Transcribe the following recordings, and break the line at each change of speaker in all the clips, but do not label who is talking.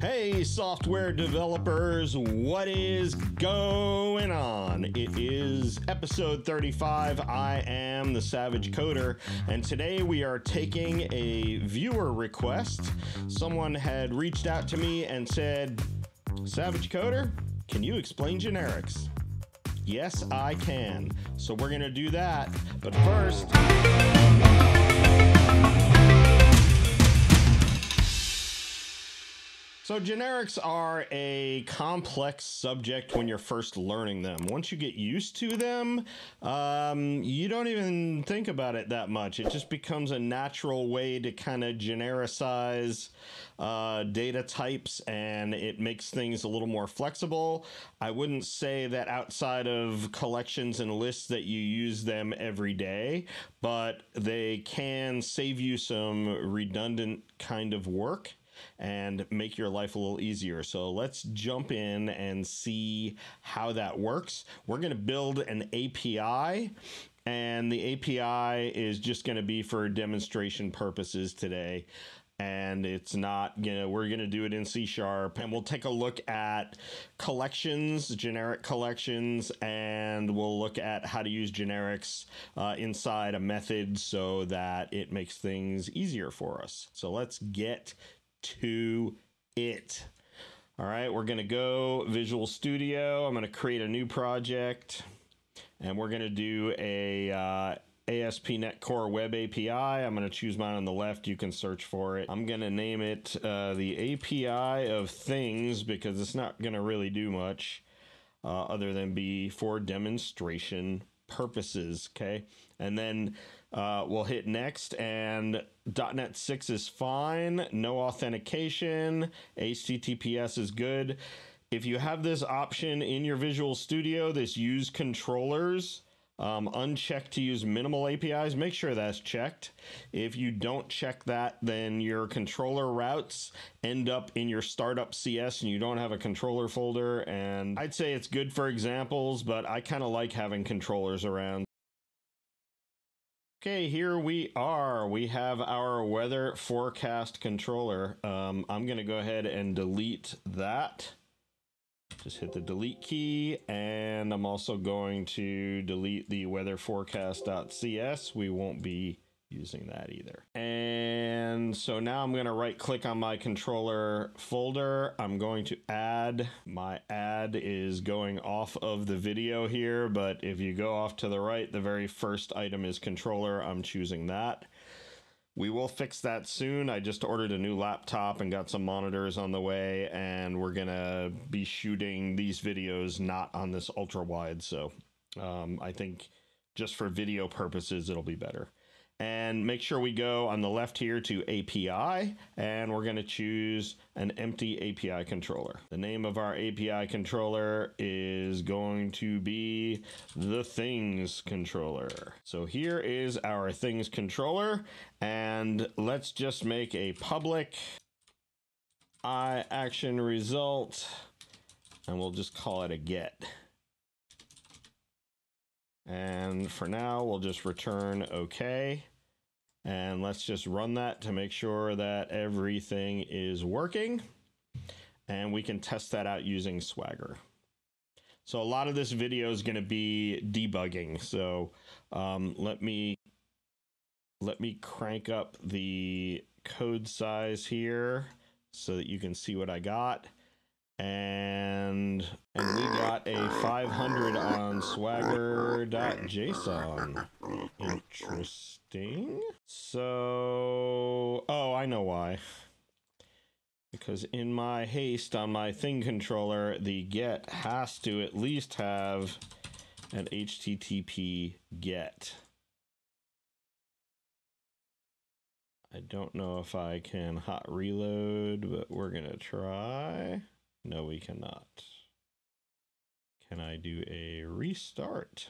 Hey, software developers, what is going on? It is episode 35. I am the Savage Coder, and today we are taking a viewer request. Someone had reached out to me and said, Savage Coder, can you explain generics? Yes, I can. So we're going to do that. But first... So generics are a complex subject when you're first learning them. Once you get used to them, you don't even think about it that much. It just becomes a natural way to kind of genericize data types, and it makes things a little more flexible. I wouldn't say that outside of collections and lists that you use them every day, but they can save you some redundant kind of work and make your life a little easier. So let's jump in and see how that works. We're going to build an API, and the API is just going to be for demonstration purposes today. And it's not, we're going to do it in C#, and we'll take a look at collections, generic collections, and we'll look at how to use generics inside a method so that it makes things easier for us. So let's get to it. All right, we're going to go Visual Studio. I'm going to create a new project, and we're going to do a ASP.NET Core Web API. I'm going to choose mine on the left. You can search for it. I'm going to name it the API of things, because it's not going to really do much other than be for demonstration purposes. Okay, and then we'll hit next, and .NET 6 is fine. No authentication. HTTPS is good. If you have this option in your Visual Studio, this use controllers, unchecked to use minimal APIs, make sure that's checked. If you don't check that, then your controller routes end up in your startup CS and you don't have a controller folder. And I'd say it's good for examples, but I kind of like having controllers around. Okay, here we are. We have our weather forecast controller. I'm going to go ahead and delete that. Just hit the delete key, and I'm also going to delete the weather forecast.cs. We won't be using that either. And so now I'm going to right click on my controller folder. I'm going to add. My add is going off of the video here, but if you go off to the right, the very first item is controller. I'm choosing that. We will fix that soon. I just ordered a new laptop and got some monitors on the way, and we're gonna be shooting these videos not on this ultra wide, so I think just for video purposes it'll be better. And make sure we go on the left here to API, and we're going to choose an empty API controller. The name of our API controller is going to be the things controller. So here is our things controller, and let's just make a public action result, and we'll just call it a get. And for now, we'll just return OK. And let's just run that to make sure that everything is working. And we can test that out using Swagger. So a lot of this video is going to be debugging. So let me crank up the code size here so that you can see what I got. And we got a 500 on swagger.json. Interesting. So, oh, I know why. Because in my haste on my thing controller, the get has to at least have an HTTP get. I don't know if I can hot reload, but we're gonna try. No, we cannot. Can I do a restart?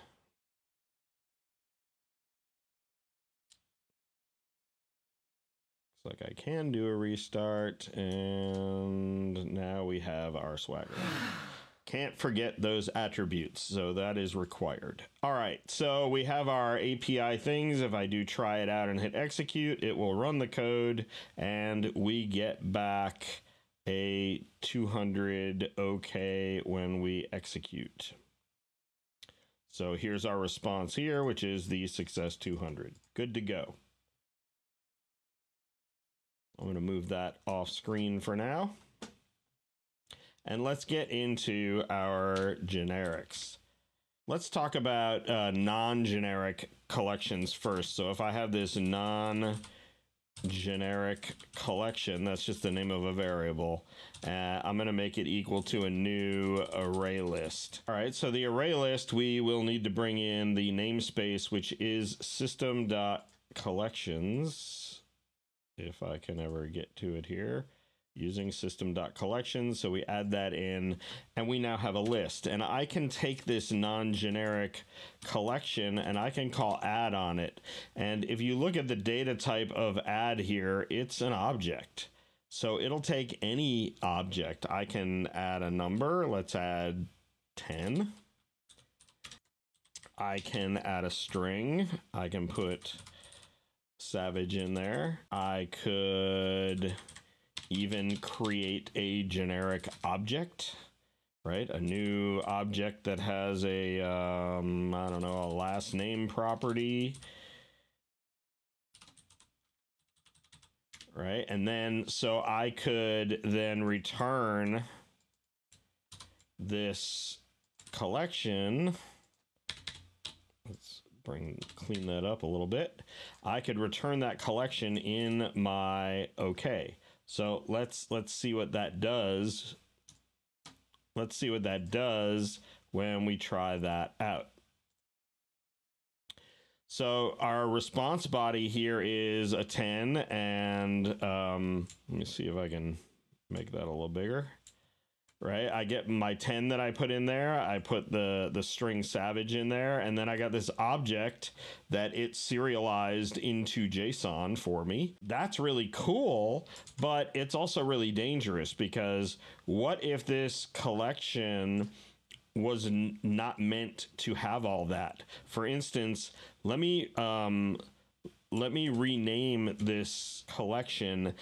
Looks like I can do a restart, and now we have our Swagger. Can't forget those attributes, so that is required. All right, so we have our API things. If I do try it out and hit execute, it will run the code, and we get back a 200 OK when we execute. So here's our response here, which is the success 200. Good to go. I'm going to move that off screen for now. And let's get into our generics. Let's talk about non-generic collections first. So if I have this non-generic collection, that's just the name of a variable, I'm going to make it equal to a new array list. All right, so the array list, we will need to bring in the namespace, which is system.collections, if I can ever get to it here, using system.collections. So we add that in, and we now have a list. And I can take this non-generic collection and I can call add on it. And if you look at the data type of add here, it's an object. So it'll take any object. I can add a number. Let's add 10. I can add a string. I can put Savage in there. I could even create a generic object, right? A new object that has a, I don't know, a last name property, right? And then, so I could then return this collection. Let's clean that up a little bit. I could return that collection in my OK. So let's see what that does. Let's see what that does when we try that out. So our response body here is a 10, and let me see if I can make that a little bigger. Right, I get my 10 that I put in there. I put the string Savage in there, and then I got this object that it serialized into JSON for me. That's really cool, but it's also really dangerous, because what if this collection was not meant to have all that? For instance, let me rename this collection.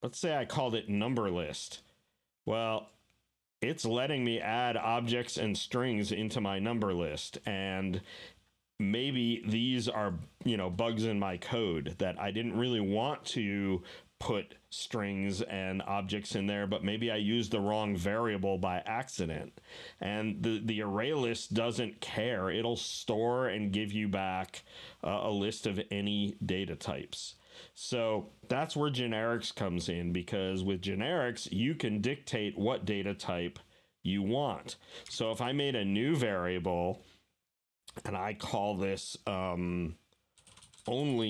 Let's say I called it number list. Well, it's letting me add objects and strings into my number list, and maybe these are, bugs in my code that I didn't really want to put strings and objects in there, but maybe I used the wrong variable by accident. And the array list doesn't care. It'll store and give you back a list of any data types. So that's where generics comes in, because with generics, you can dictate what data type you want. So if I made a new variable and I call this only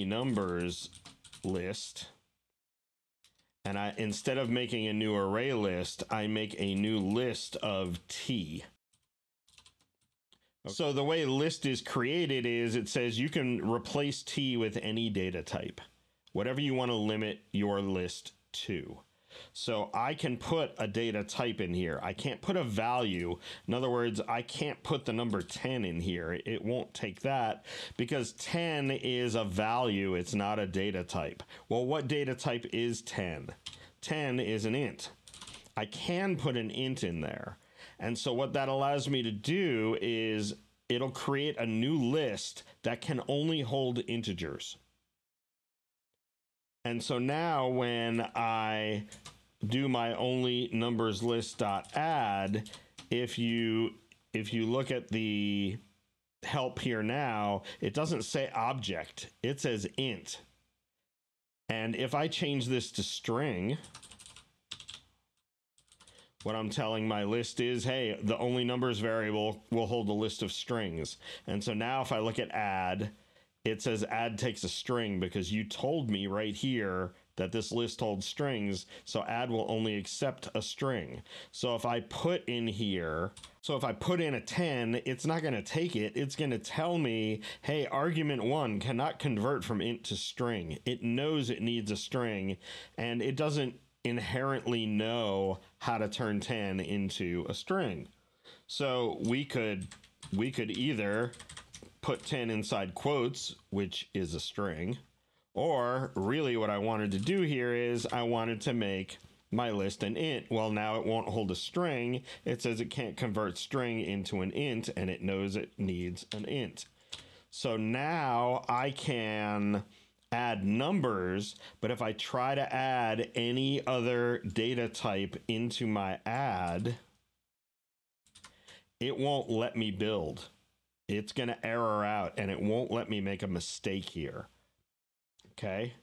numbers list, and instead of making a new array list, I make a new list of T. So the way list is created is it says you can replace T with any data type, whatever you want to limit your list to. So I can put a data type in here. I can't put a value. In other words, I can't put the number 10 in here. It won't take that because 10 is a value. It's not a data type. Well, what data type is 10? 10 is an int. I can put an int in there. And so what that allows me to do is it'll create a new list that can only hold integers. And so now when I do my only numbers list dot add, if you look at the help here now, it doesn't say object, it says int. And if I change this to string, what I'm telling my list is, hey, the only numbers variable will hold a list of strings. And so now if I look at add, it says add takes a string because you told me right here that this list holds strings, so add will only accept a string. So if I put in here, if I put in a 10, it's not going to take it. It's going to tell me, hey, argument 1 cannot convert from int to string. It knows it needs a string, and it doesn't inherently know how to turn 10 into a string. So we could either put 10 inside quotes, which is a string, Or really what I wanted to do here is I wanted to make my list an int. Well, now it won't hold a string. It says it can't convert string into an int, and it knows it needs an int. So now I can add numbers, but if I try to add any other data type into my add, it won't let me build. It's going to error out, and it won't let me make a mistake here. Okay.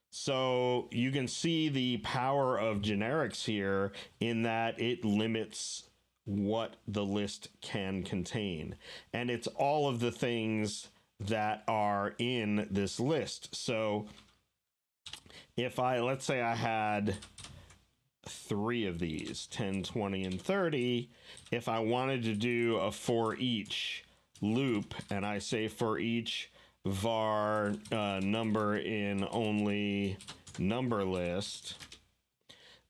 So you can see the power of generics here in that it limits what the list can contain. And it's all of the things that are in this list. So if let's say I had 3 of these, 10, 20, and 30, if I wanted to do a for each loop, and I say for each var number in only number list,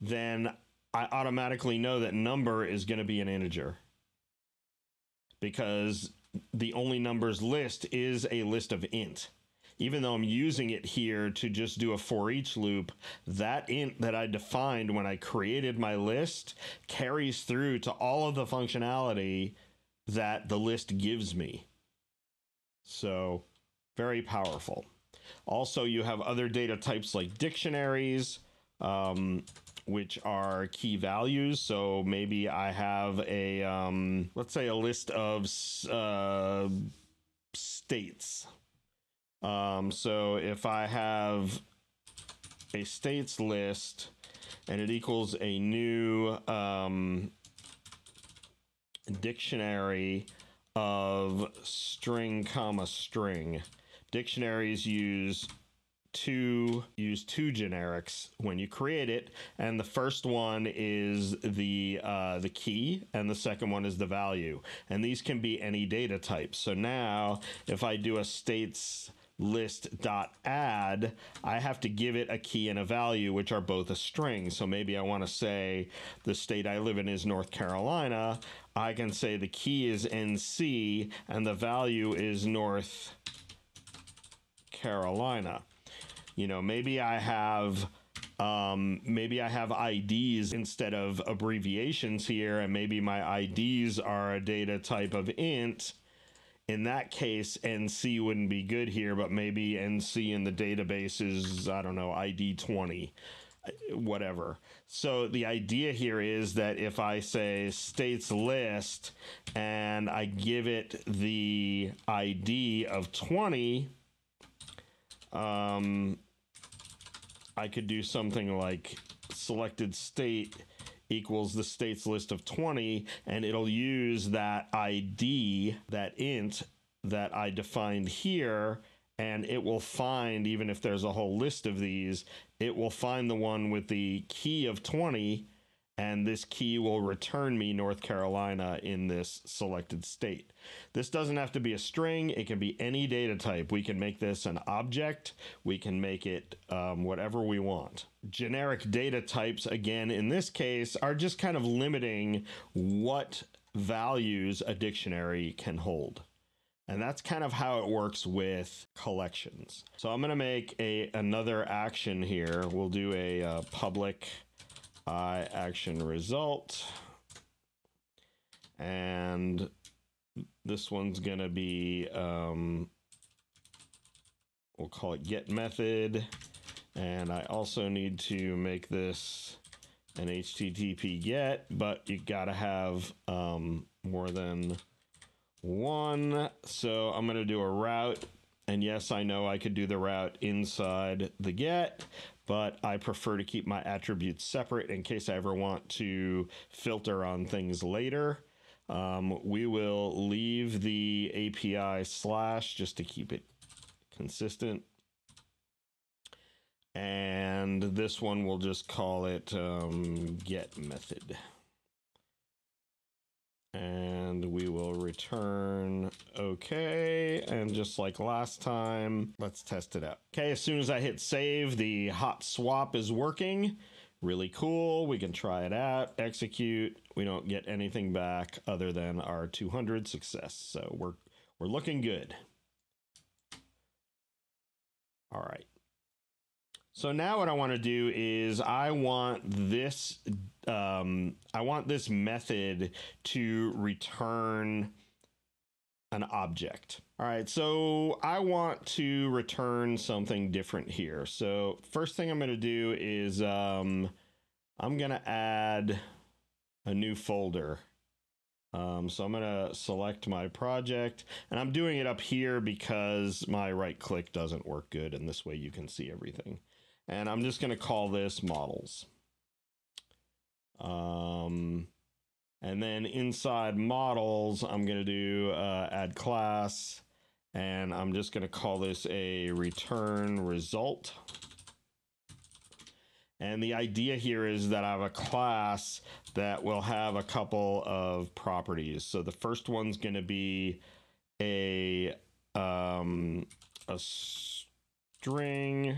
then I automatically know that number is going to be an integer, because the only numbers list is a list of int. Even though I'm using it here to just do a for each loop, that int that I defined when I created my list carries through to all of the functionality that the list gives me. So very powerful. Also, you have other data types like dictionaries, which are key values. So maybe I have a, let's say a list of states. So if I have a states list and it equals a new dictionary of string comma string. Dictionaries use two generics when you create it, and the first one is the key, and the second one is the value, and these can be any data type. So now if I do a states list dot add, I have to give it a key and a value, which are both a string. So maybe I want to say the state I live in is North Carolina. I can say the key is NC and the value is North Carolina. You know, maybe I have IDs instead of abbreviations here, and maybe my IDs are a data type of int. In that case, NC wouldn't be good here, but maybe NC in the database is, I don't know, ID 20, whatever. So the idea here is that if I say states list and I give it the ID of 20, I could do something like selected state equals the states list of 20, and it'll use that ID, that int that I defined here, and it will find, even if there's a whole list of these, it will find the one with the key of 20, and this key will return me North Carolina in this selected state. This doesn't have to be a string. It can be any data type. We can make this an object. We can make it whatever we want. Generic data types, again, in this case, are just kind of limiting what values a dictionary can hold. And that's kind of how it works with collections. So I'm going to make another action here. We'll do a public action result, and this one's gonna be we'll call it get method, and I also need to make this an HTTP get, but you gotta have more than one. So I'm gonna do a route, and yes, I know I could do the route inside the get, but I prefer to keep my attributes separate in case I ever want to filter on things later. We will leave the API / just to keep it consistent. And this one we'll just call it get method. And we will return okay, and just like last time, let's test it out. Okay, as soon as I hit save, the hot swap is working. Really cool. We can try it out, execute. We don't get anything back other than our 200 success. So we're looking good. All right. So now what I want to do is I want this method to return an object. All right, so I want to return something different here. So first thing I'm going to do is I'm going to add a new folder. So I'm going to select my project, and I'm doing it up here because my right click doesn't work good, and this way you can see everything. And I'm just going to call this models. And then inside models, I'm going to do add class, and I'm just going to call this a return result. And the idea here is that I have a class that will have a couple of properties. So the first one's going to be a string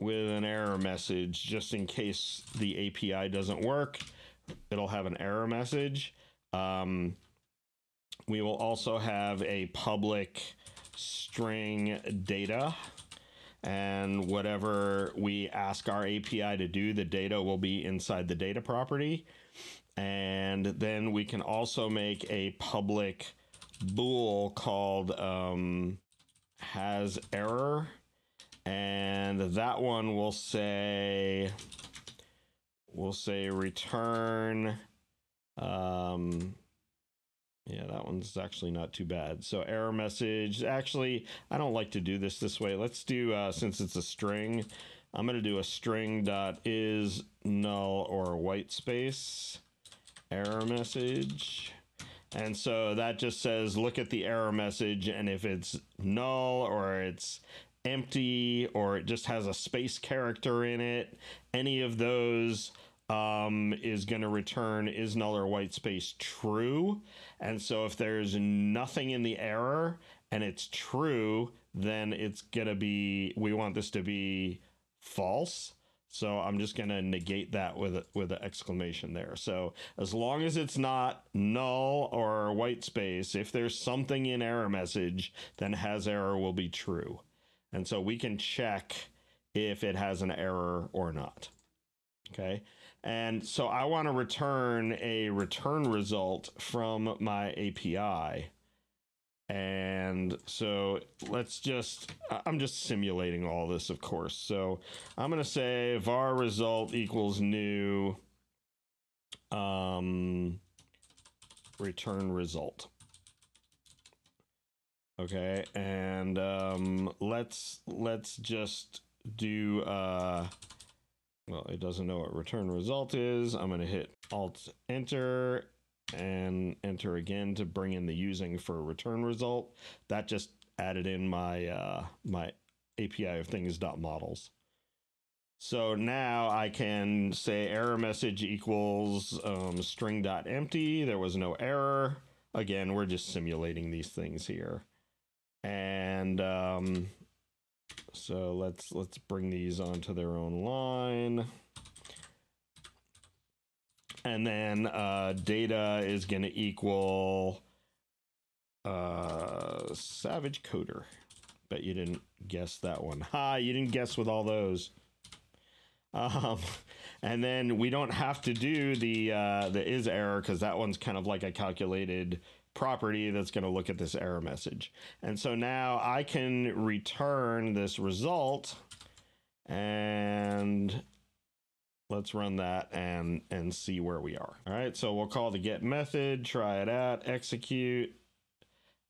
with an error message, just in case the API doesn't work. It'll have an error message. We will also have a public string data, and whatever we ask our API to do, the data will be inside the data property. And then we can also make a public bool called has error, and that one will say return yeah, that one's actually not too bad. So error message, actually, I don't like to do this way. Let's do, since it's a string, I'm going to do a string dot is null or white space error message. And so that just says, look at the error message, and if it's null or it's empty or it just has a space character in it, any of those is going to return is null or white space true. And so if there's nothing in the error and it's true, then it's going to be, we want this to be false. So I'm just going to negate that with an exclamation there. So as long as it's not null or white space, if there's something in error message, then has error will be true. And so we can check if it has an error or not. Okay. And so I want to return a return result from my API. And so let's just, I'm just simulating all this, of course. So I'm going to say var result equals new return result. Okay. And let's just do, well, it doesn't know what return result is. I'm going to hit Alt Enter and enter again to bring in the using for return result. That just added in my my API of things.models. So now I can say error message equals string.empty. There was no error. Again, we're just simulating these things here. And so let's bring these onto their own line. And then data is going to equal Savage Coder. Bet you didn't guess that one. Ha, you didn't guess with all those. And then we don't have to do the is error, because that one's kind of like a calculated property that's going to look at this error message. And so now I can return this result, and let's run that and see where we are. All right, so we'll call the get method, try it out, execute,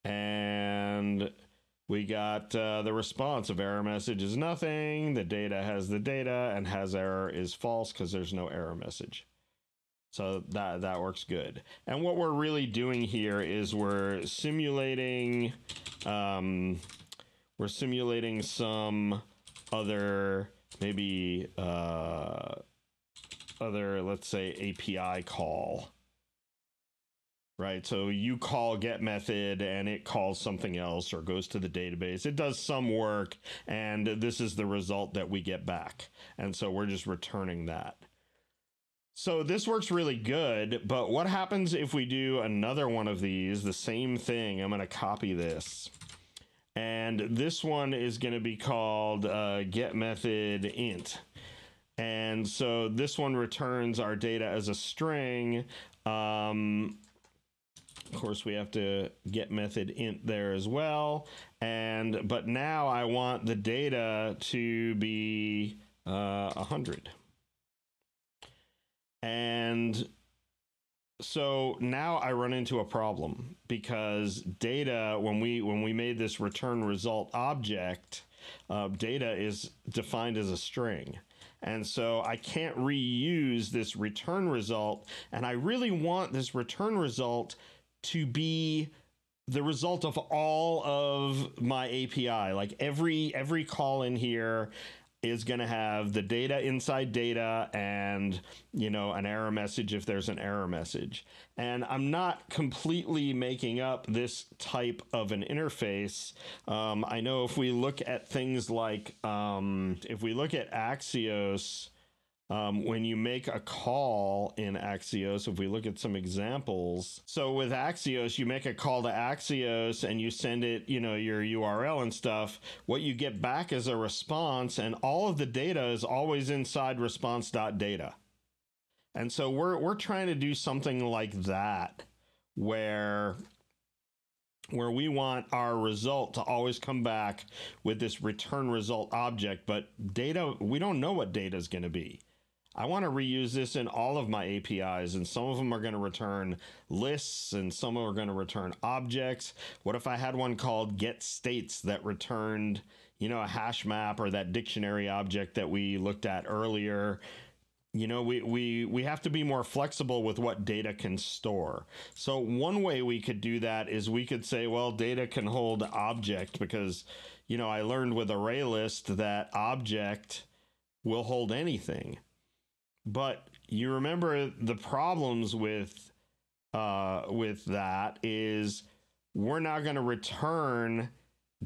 and we got the response of error message is nothing, the data has the data, and has error is false because there's no error message. So that works good. And what we're really doing here is we're simulating some other, maybe other, let's say, API call, right? So you call get method and it calls something else or goes to the database. It does some work, and this is the result that we get back. And so we're just returning that. So this works really good, but what happens if we do another one of these, the same thing? I'm going to copy this. And this one is going to be called get method int. And so this one returns our data as a string. Of course, we have to get method int there as well. But now I want the data to be 100. And so now I run into a problem, because data, when we made this return result object, data is defined as a string. And so I can't reuse this return result, and I really want this return result to be the result of all of my API. Like every call in here is going to have the data inside data and, an error message if there's an error message. And I'm not completely making up this type of an interface. I know if we look at things like, if we look at Axios, when you make a call in Axios, if we look at some examples. So with Axios, you make a call to Axios and you send it, your URL and stuff. What you get back is a response, and all of the data is always inside response.data. And so we're trying to do something like that, where we want our result to always come back with this return result object, but data, we don't know what data is going to be. I want to reuse this in all of my APIs, and some of them are going to return lists and some are going to return objects. What if I had one called get states that returned, a hash map, or that dictionary object that we looked at earlier? We have to be more flexible with what data can store. So one way we could do that is we could say, well, data can hold object, because, I learned with ArrayList that object will hold anything. But you remember the problems with that is we're now going to return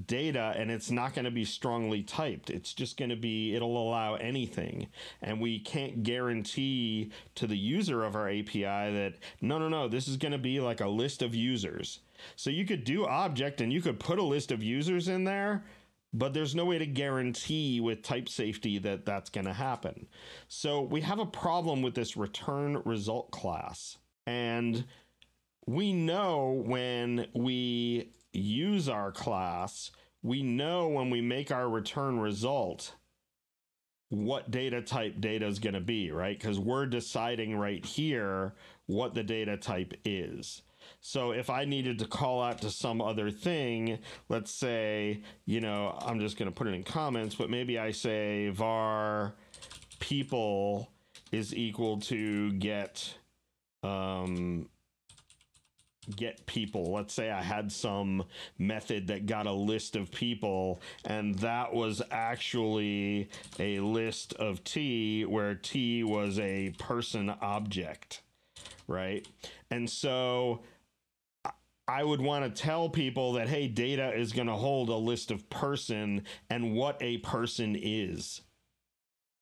data, and it's not going to be strongly typed. It's just going to be, it'll allow anything. And we can't guarantee to the user of our API that, no, this is going to be like a list of users. So you could do object and you could put a list of users in there, but there's no way to guarantee with type safety that that's going to happen. So we have a problem with this return result class. And we know when we use our class, we know when we make our return result what data type data is going to be, right? Because we're deciding right here what the data type is. So if I needed to call out to some other thing, let's say, I'm just going to put it in comments, but maybe I say var people is equal to get people. Let's say I had some method that got a list of people, and that was actually a list of T, where T was a person object, right? And so I would want to tell people that, hey, data is going to hold a list of person and what a person is.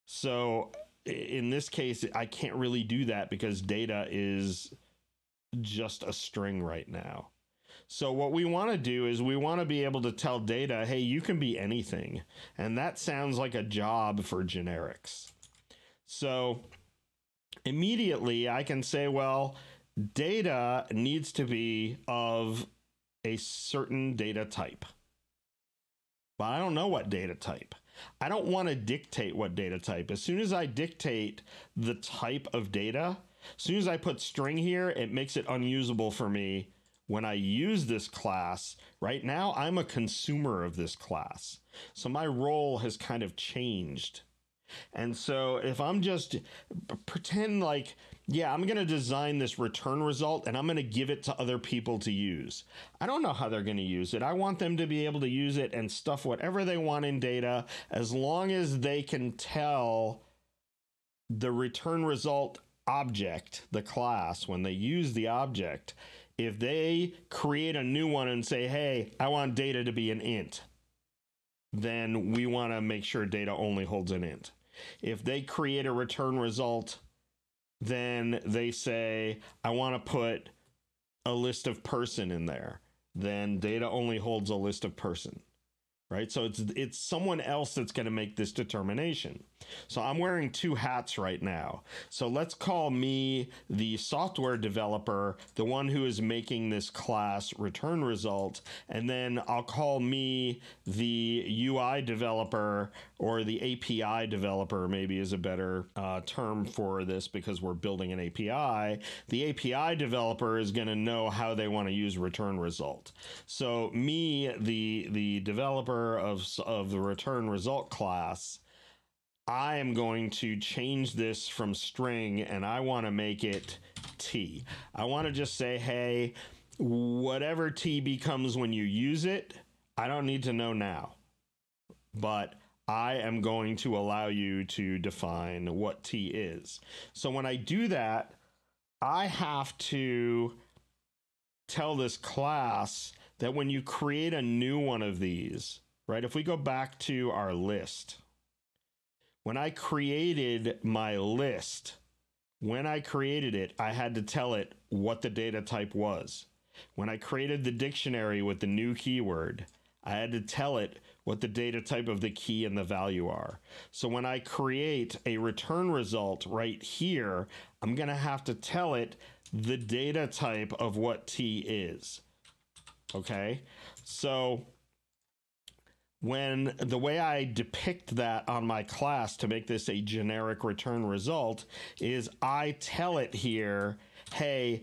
So in this case, I can't really do that because data is just a string right now. So what we want to do is we want to be able to tell data, hey, you can be anything. And that sounds like a job for generics. So immediately I can say, well, data needs to be of a certain data type. But I don't know what data type. I don't want to dictate what data type. As soon as I dictate the type of data, as soon as I put string here, it makes it unusable for me when I use this class. Right now, I'm a consumer of this class. So my role has kind of changed. And so if I'm just pretend like, yeah, I'm going to design this return result and I'm going to give it to other people to use. I don't know how they're going to use it. I want them to be able to use it and stuff whatever they want in data, as long as they can tell the return result object, the class, when they use the object, if they create a new one and say, hey, I want data to be an int, then we want to make sure data only holds an int. If they create a return result, then they say, I want to put a list of person in there, then data only holds a list of person. right? So it's someone else that's going to make this determination. So I'm wearing two hats right now. So let's call me the software developer, the one who is making this class return result, and then I'll call me the UI developer, or the API developer maybe is a better term for this, because we're building an API. The API developer is going to know how they want to use return result. So me, the developer of the return result class, I am going to change this from string and I want to make it T. I want to just say, hey, whatever T becomes when you use it, I don't need to know now. But I am going to allow you to define what T is. So when I do that, I have to tell this class that when you create a new one of these, right? If we go back to our list, when I created my list, when I created it, I had to tell it what the data type was. When I created the dictionary with the new keyword, I had to tell it what the data type of the key and the value are. So when I create a return result right here, I'm going to have to tell it the data type of what T is. Okay? So when the way I depict that on my class to make this a generic return result is I tell it here, hey,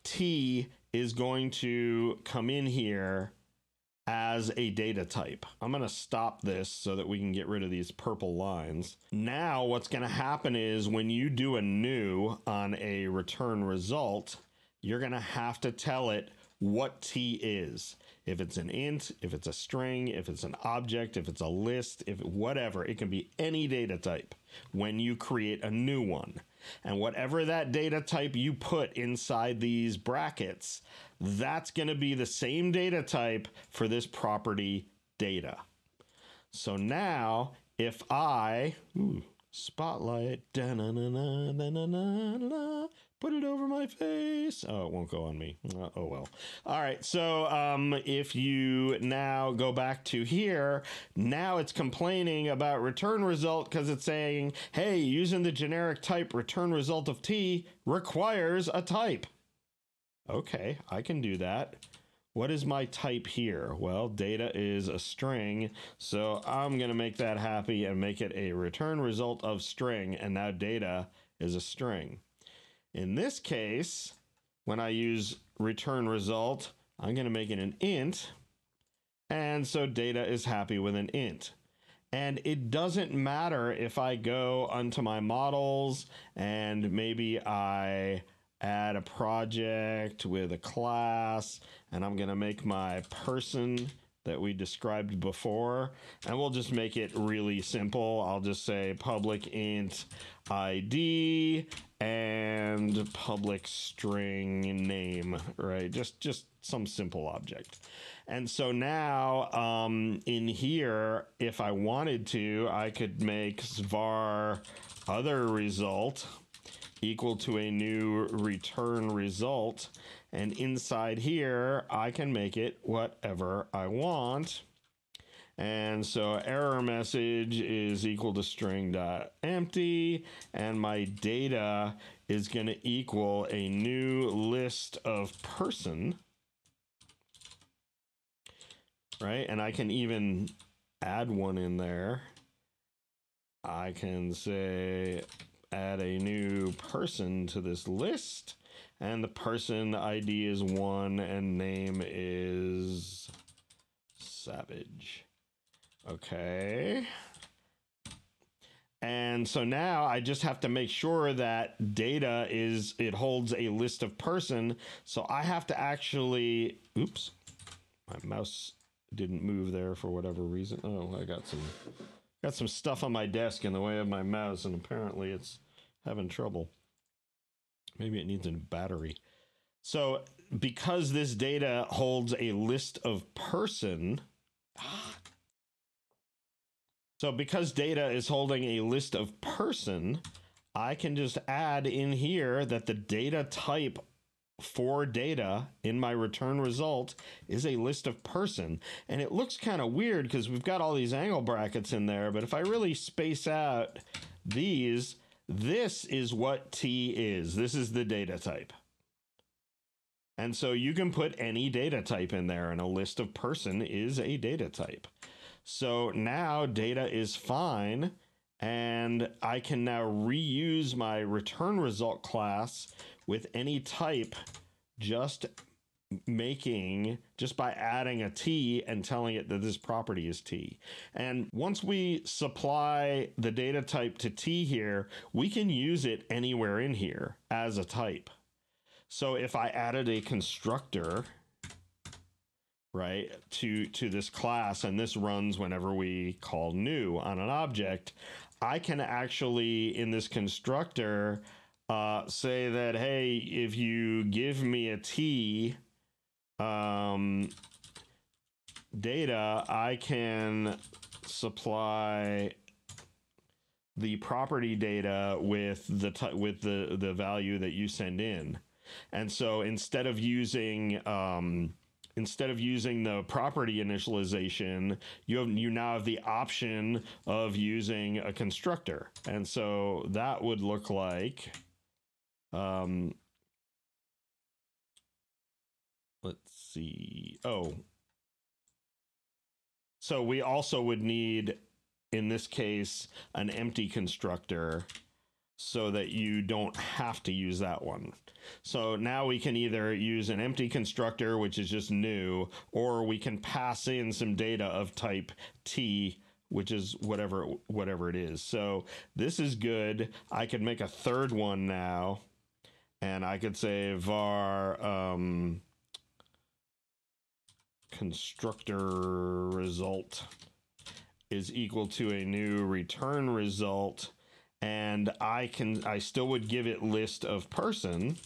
T is going to come in here as a data type. I'm going to stop this so that we can get rid of these purple lines. Now what's going to happen is when you do a new on a return result, you're going to have to tell it what T is. If it's an int, if it's a string, if it's an object, if it's a list, if whatever, it can be any data type when you create a new one. And whatever that data type you put inside these brackets, that's going to be the same data type for this property data. So now if I, spotlight, da-na-na-na-na-na-na-na, put it over my face. Oh, it won't go on me. Oh, well. All right. So if you now go back to here, now it's complaining about return result because it's saying, hey, using the generic type return result of T requires a type. Okay, I can do that. What is my type here? Well, data is a string, so I'm going to make that happy and make it a return result of string, and now data is a string. In this case, when I use return result, I'm going to make it an int, and so data is happy with an int. And it doesn't matter if I go onto my models and maybe I add a project with a class, and I'm going to make my person that we described before, and we'll just make it really simple. I'll just say public int ID and public string name, right? Just some simple object. And so now in here, if I wanted to, I could make var other result equal to a new return result. And inside here, I can make it whatever I want. And so error message is equal to string.empty, and my data is going to equal a new list of person, right? And I can even add one in there. I can say add a new person to this list, and the person ID is 1 and name is Savage. Okay. And so now I just have to make sure that data is, it holds a list of person. So I have to actually, oops, my mouse didn't move there for whatever reason. Oh, I got some stuff on my desk in the way of my mouse, and apparently it's having trouble. Maybe it needs a battery. So because this data holds a list of person, so because data is holding a list of person, I can just add in here that the data type for data in my return result is a list of person. And it looks kind of weird because we've got all these angle brackets in there, but if I really space out these, this is what T is. This is the data type. And so you can put any data type in there, and a list of person is a data type. So now data is fine, and I can now reuse my return result class with any type, just by adding a T and telling it that this property is T. And once we supply the data type to T here, we can use it anywhere in here as a type. So if I added a constructor, right, to this class, and this runs whenever we call new on an object, I can actually, in this constructor, say that, hey, if you give me a T data, I can supply the property data with the value that you send in. And so instead of using the property initialization, you now have the option of using a constructor. And so that would look like, let's see. Oh, so we also would need, in this case, an empty constructor so that you don't have to use that one. So now we can either use an empty constructor, which is just new, or we can pass in some data of type T, which is whatever it is. So this is good. I could make a third one now, and I could say var constructor result is equal to a new return result, and I still would give it list of person,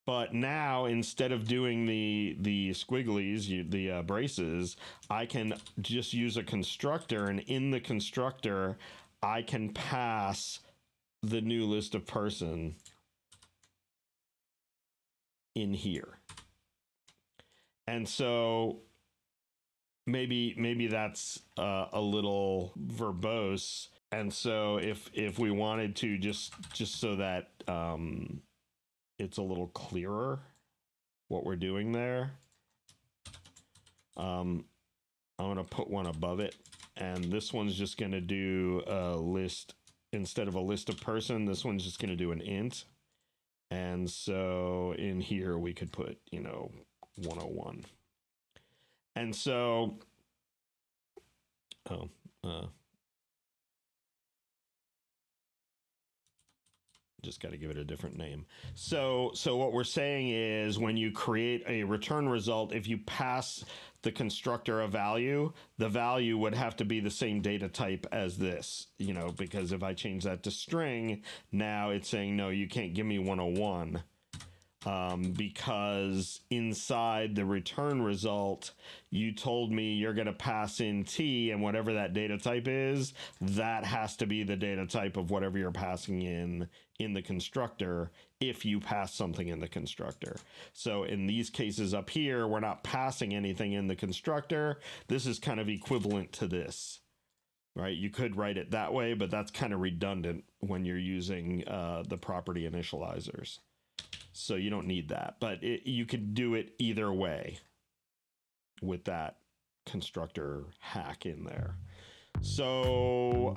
but now instead of doing the squigglies, the braces, I can just use a constructor, and in the constructor I can pass the new list of person in here. And so maybe that's a little verbose. And so if we wanted to, just so that it's a little clearer what we're doing there, I'm going to put one above it, and this one's just going to do a list. Instead of a list of person, this one's just going to do an int. And so in here we could put, 101. And so, just got to give it a different name. So what we're saying is, when you create a return result, if you pass the constructor a value, the value would have to be the same data type as this, because if I change that to string, now it's saying, no, you can't give me 101. Because inside the return result, you told me you're going to pass in T, and whatever that data type is, that has to be the data type of whatever you're passing in the constructor if you pass something in the constructor. So in these cases up here, we're not passing anything in the constructor. This is kind of equivalent to this, right? You could write it that way, but that's kind of redundant when you're using the property initializers. So you don't need that, but you could do it either way with that constructor hack in there. So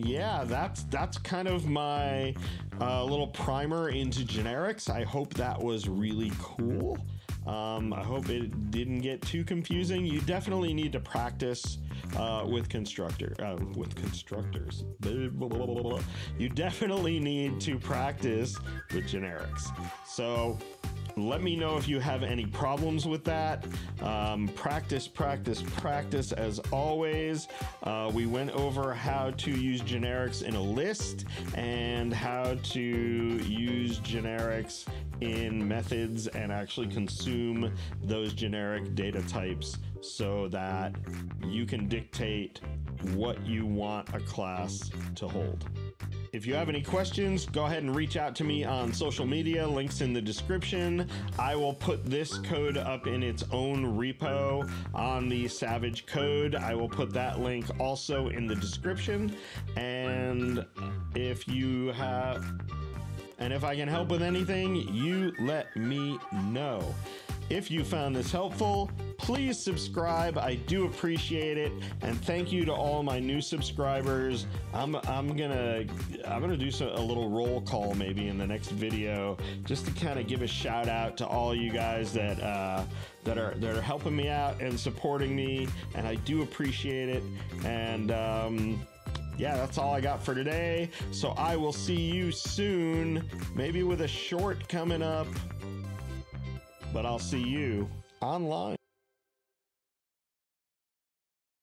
yeah, that's kind of my little primer into generics. I hope that was really cool. I hope it didn't get too confusing. You definitely need to practice with constructors. You definitely need to practice with generics. So let me know if you have any problems with that. Practice as always. We went over how to use generics in a list and how to use generics in methods and actually consume those generic data types so that you can dictate what you want a class to hold. If you have any questions, go ahead and reach out to me on social media, links in the description. I will put this code up in its own repo on the Savage Code. I will put that link also in the description. And if I can help with anything, you let me know. If you found this helpful, please subscribe. I do appreciate it, and thank you to all my new subscribers. I'm gonna do a little roll call maybe in the next video, just to kind of give a shout out to all you guys that are helping me out and supporting me, and I do appreciate it. And yeah, that's all I got for today. So I will see you soon, maybe with a short coming up. But I'll see you online.